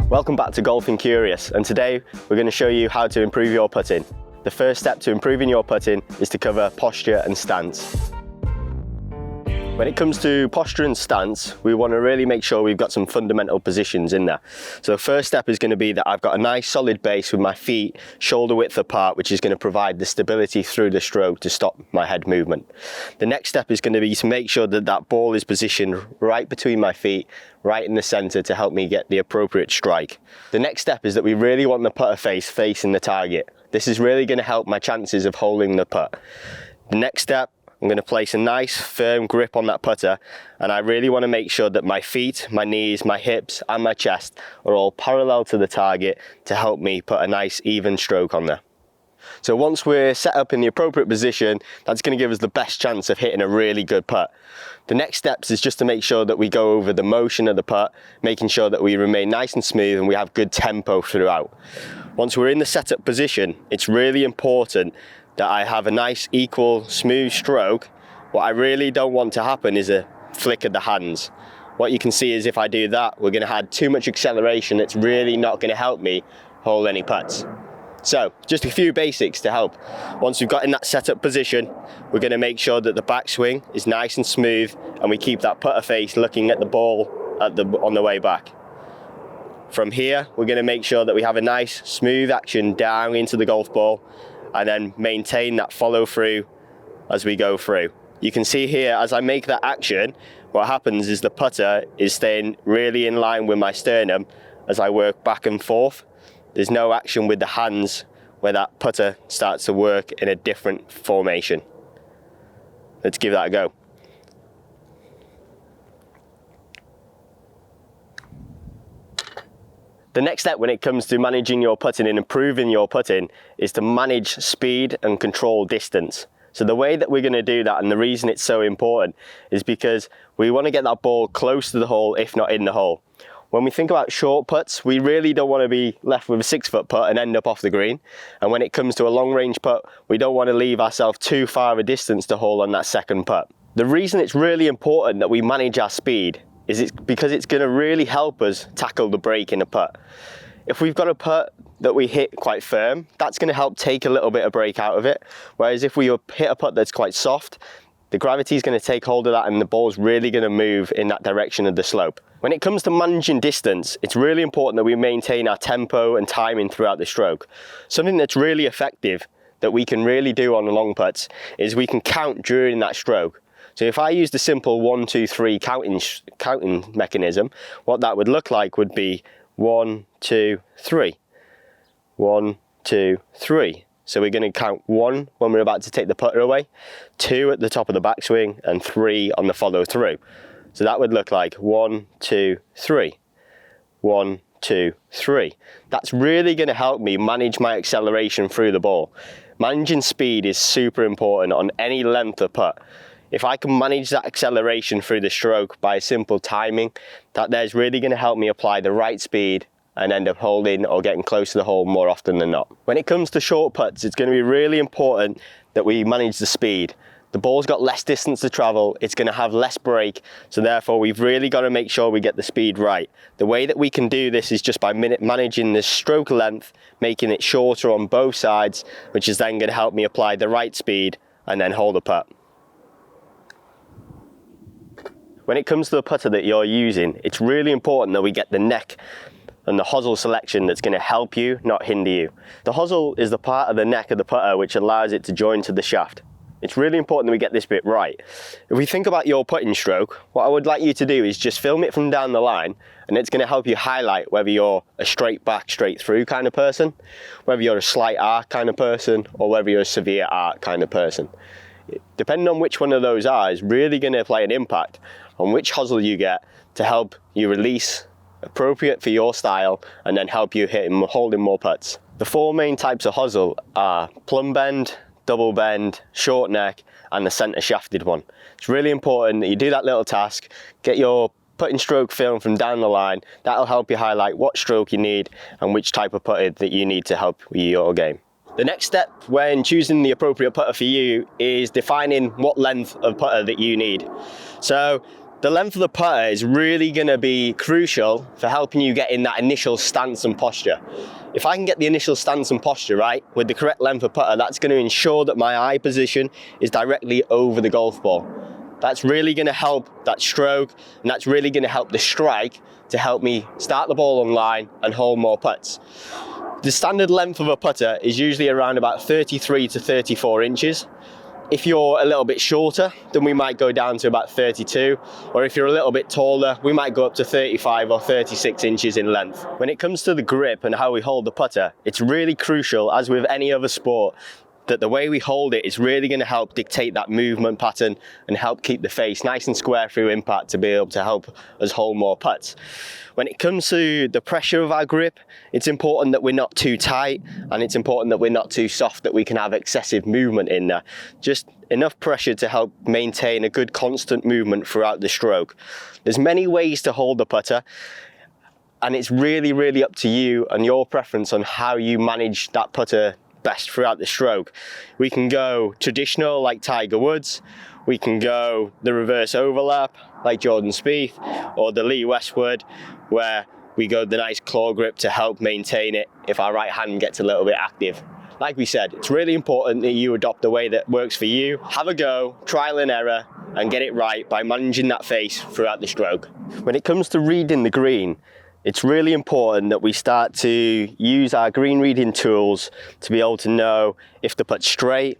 Welcome back to Golfing Curious, and today we're going to show you how to improve your putting. The first step to improving your putting is to cover posture and stance. When it comes to posture and stance, we want to really make sure we've got some fundamental positions in there. So the first step is going to be that I've got a nice solid base with my feet shoulder width apart, which is going to provide the stability through the stroke to stop my head movement. The next step is going to be to make sure that that ball is positioned right between my feet, right in the center to help me get the appropriate strike. The next step is that we really want the putter face facing the target. This is really going to help my chances of holding the putt. The next step, I'm going to place a nice firm grip on that putter, and I really want to make sure that my feet, my knees, my hips and my chest are all parallel to the target to help me put a nice even stroke on there. So once we're set up in the appropriate position, that's going to give us the best chance of hitting a really good putt. The next steps is just to make sure that we go over the motion of the putt, making sure that we remain nice and smooth and we have good tempo throughout. Once we're in the setup position, it's really important that I have a nice equal smooth stroke. What I really don't want to happen is a flick of the hands. What you can see is if I do that, we're going to add too much acceleration. It's really not going to help me hold any putts. So just a few basics to help. Once we've got in that setup position, we're going to make sure that the backswing is nice and smooth and we keep that putter face looking at the ball on the way back. From here, we're going to make sure that we have a nice smooth action down into the golf ball and then maintain that follow through as we go through. You can see here as I make that action, what happens is the putter is staying really in line with my sternum as I work back and forth. There's no action with the hands where that putter starts to work in a different formation. Let's give that a go. The next step when it comes to managing your putting and improving your putting is to manage speed and control distance. So the way that we're going to do that, and the reason it's so important, is because we want to get that ball close to the hole, if not in the hole. When we think about short putts, we really don't want to be left with a 6-foot putt and end up off the green. And when it comes to a long range putt, we don't want to leave ourselves too far of a distance to hole on that second putt. The reason it's really important that we manage our speed is because it's going to really help us tackle the break in a putt. If we've got a putt that we hit quite firm, that's going to help take a little bit of break out of it. Whereas if we hit a putt that's quite soft, the gravity is going to take hold of that and the ball's really going to move in that direction of the slope. When it comes to managing distance, it's really important that we maintain our tempo and timing throughout the stroke. Something that's really effective that we can really do on the long putts is we can count during that stroke. So if I used a simple 1, 2, 3 counting mechanism, what that would look like would be 1, 2, 3. 1, 2, 3. So we're going to count 1 when we're about to take the putter away, 2 at the top of the backswing, and 3 on the follow through. So that would look like 1, 2, 3. 1, 2, 3. That's really going to help me manage my acceleration through the ball. Managing speed is super important on any length of putt. If I can manage that acceleration through the stroke by simple timing, that there's really going to help me apply the right speed and end up holding or getting close to the hole more often than not. When it comes to short putts, it's going to be really important that we manage the speed. The ball's got less distance to travel, it's going to have less break, so therefore we've really got to make sure we get the speed right. The way that we can do this is just by managing the stroke length, making it shorter on both sides, which is then going to help me apply the right speed and then hold the putt. When it comes to the putter that you're using, it's really important that we get the neck and the Huzzle selection that's going to help you, not hinder you. The Huzzle is the part of the neck of the putter which allows it to join to the shaft. It's really important that we get this bit right. If we think about your putting stroke, what I would like you to do is just film it from down the line, and it's going to help you highlight whether you're a straight back, straight through kind of person, whether you're a slight arc kind of person, or whether you're a severe arc kind of person. Depending on which one of those are is really going to play an impact on which Huzzle you get to help you release appropriate for your style and then help you hit and holding more putts. The 4 main types of Huzzle are plumb bend, double bend, short neck and the center shafted one. It's really important that you do that little task, get your putting stroke film from down the line. That'll help you highlight what stroke you need and which type of putter that you need to help with your game. The next step when choosing the appropriate putter for you is defining what length of putter that you need. So The length of the putter is really going to be crucial for helping you get in that initial stance and posture. If I can get the initial stance and posture right with the correct length of putter, that's going to ensure that my eye position is directly over the golf ball. That's really going to help that stroke, and that's really going to help the strike to help me start the ball on line and hold more putts. The standard length of a putter is usually around about 33 to 34 inches. If you're a little bit shorter, then we might go down to about 32, or if you're a little bit taller, we might go up to 35 or 36 inches in length. When it comes to the grip and how we hold the putter, it's really crucial, as with any other sport, that the way we hold it is really going to help dictate that movement pattern and help keep the face nice and square through impact to be able to help us hold more putts. When it comes to the pressure of our grip, it's important that we're not too tight, and it's important that we're not too soft, that we can have excessive movement in there. Just enough pressure to help maintain a good constant movement throughout the stroke. There's many ways to hold the putter, and it's really up to you and your preference on how you manage that putter best throughout the stroke. We can go traditional like Tiger Woods, we can go the reverse overlap like Jordan Spieth, or the Lee Westwood, where we go the nice claw grip to help maintain it if our right hand gets a little bit active. Like we said, it's really important that you adopt the way that works for you. Have a go, trial and error, and get it right by managing that face throughout the stroke. When it comes to reading the green, it's really important that we start to use our green reading tools to be able to know if the putt's straight,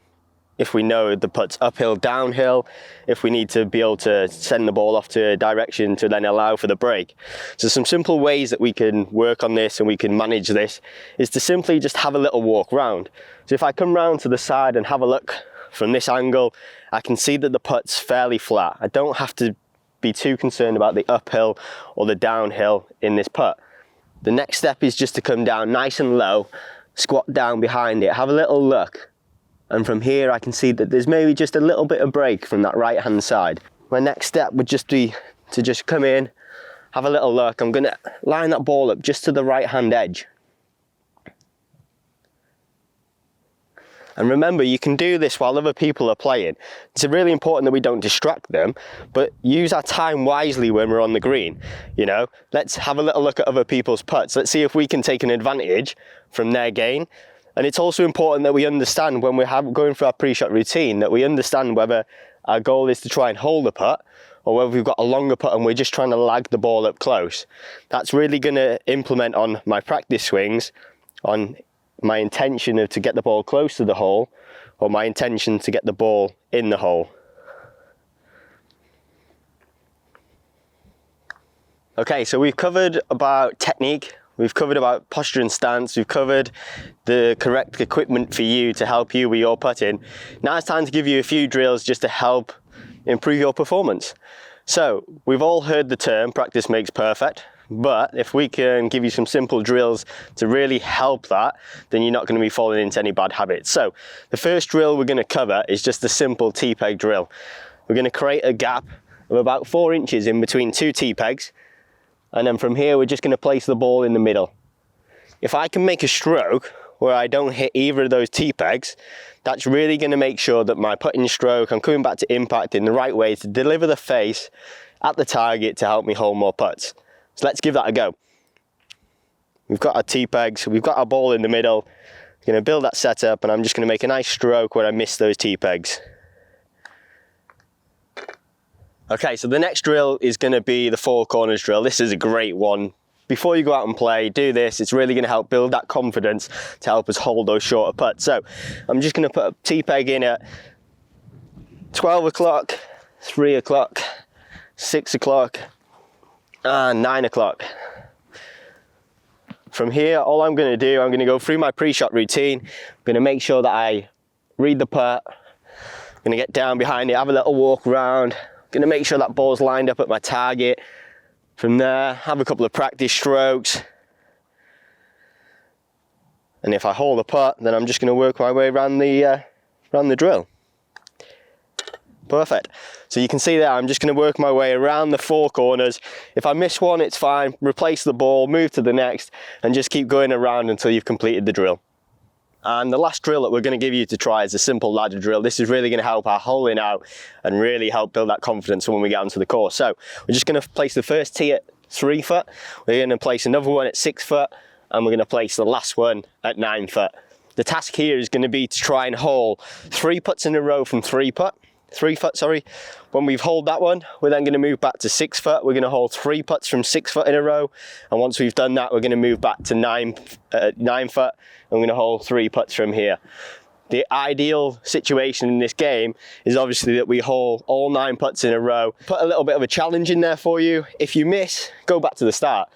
if we know the putt's uphill, downhill, if we need to be able to send the ball off to a direction to then allow for the break. So some simple ways that we can work on this and we can manage this is to simply just have a little walk round. So if I come round to the side and have a look from this angle, I can see that the putt's fairly flat. I don't have to be too concerned about the uphill or the downhill in this putt. The next step is just to come down nice and low, squat down behind it, have a little look, and from here I can see that there's maybe just a little bit of break from that right hand side. My next step would just be to just come in, have a little look. I'm going to line that ball up just to the right hand edge. And remember, you can do this while other people are playing. It's really important that we don't distract them, but use our time wisely when we're on the green. You know, let's have a little look at other people's putts. Let's see if we can take an advantage from their gain. And it's also important that we understand when we're going through our pre-shot routine, that we understand whether our goal is to try and hold the putt, or whether we've got a longer putt and we're just trying to lag the ball up close. That's really going to implement on my practice swings, on my intention of to get the ball close to the hole, or my intention to get the ball in the hole. Okay, so we've covered about technique, we've covered about posture and stance, we've covered the correct equipment for you to help you with your putting. Now it's time to give you a few drills just to help improve your performance. So we've all heard the term practice makes perfect. But if we can give you some simple drills to really help that, then you're not going to be falling into any bad habits. So the first drill we're going to cover is just a simple T-peg drill. We're going to create a gap of about 4 inches in between two T-pegs, and then from here we're just going to place the ball in the middle. If I can make a stroke where I don't hit either of those T-pegs, that's really going to make sure that my putting stroke, I'm coming back to impact in the right way to deliver the face at the target to help me hold more putts. So let's give that a go. We've got our T-pegs, we've got our ball in the middle. I'm going to build that setup, and I'm just going to make a nice stroke where I miss those T-pegs. Okay, so the next drill is going to be the four corners drill. This is a great one. Before you go out and play, do this. It's really going to help build that confidence to help us hold those shorter putts. So I'm just going to put a T-peg in at 12 o'clock, 3 o'clock, 6 o'clock, and 9 o'clock. From here, all I'm going to do, I'm going to go through my pre-shot routine. I'm going to make sure that I read the putt. I'm going to get down behind it, have a little walk around. I'm going to make sure that ball's lined up at my target. From there, have a couple of practice strokes. And if I hold the putt, then I'm just going to work my way around the drill. Perfect. So you can see there, I'm just going to work my way around the four corners. If I miss one, it's fine. Replace the ball, move to the next, and just keep going around until you've completed the drill. And the last drill that we're going to give you to try is a simple ladder drill. This is really going to help our holing out and really help build that confidence when we get onto the course. So we're just going to place the first tee at 3 foot. We're going to place another one at 6 foot, and we're going to place the last one at 9 foot. The task here is going to be to try and hole 3 putts in a row from 3 foot. When we've holed that one, we're then going to move back to 6 foot. We're going to hold 3 putts from 6 foot in a row, and once we've done that, we're going to move back to 9 foot, and we're going to hold 3 putts from here. The ideal situation in this game is obviously that we hole all 9 putts in a row. Put a little bit of a challenge in there for you. If you miss, go back to the start.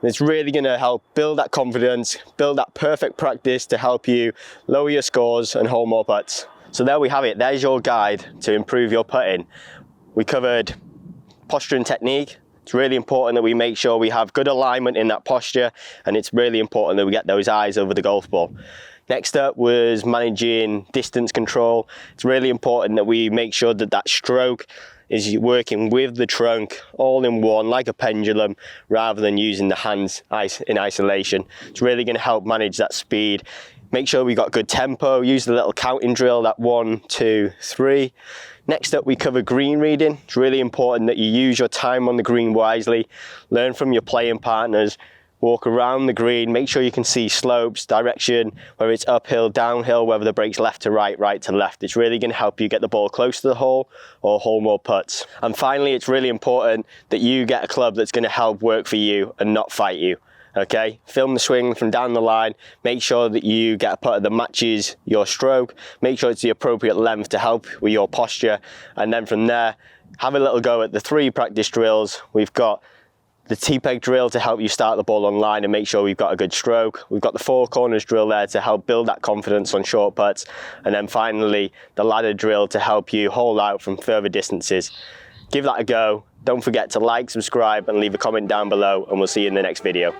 It's really going to help build that confidence, build that perfect practice to help you lower your scores and hole more putts. So there we have it. There's your guide to improve your putting. We covered posture and technique. It's really important that we make sure we have good alignment in that posture, and it's really important that we get those eyes over the golf ball. Next up was managing distance control. It's really important that we make sure that that stroke is working with the trunk all in one, like a pendulum, rather than using the hands in isolation. It's really going to help manage that speed. Make sure we got good tempo. Use the little counting drill, that 1, 2, 3. Next up, we cover green reading. It's really important that you use your time on the green wisely. Learn from your playing partners. Walk around the green, make sure you can see slopes, direction, whether it's uphill, downhill, whether the break's left to right, right to left. It's really going to help you get the ball close to the hole or hole more putts. And finally, it's really important that you get a club that's going to help work for you and not fight you. Okay, film the swing from down the line, make sure that you get a putter that matches your stroke, make sure it's the appropriate length to help with your posture, and then from there, have a little go at the 3 practice drills. We've got the T-peg drill to help you start the ball on line and make sure we've got a good stroke. We've got the 4 corners drill there to help build that confidence on short putts. And then finally, the ladder drill to help you hole out from further distances. Give that a go. Don't forget to like, subscribe, and leave a comment down below, and we'll see you in the next video.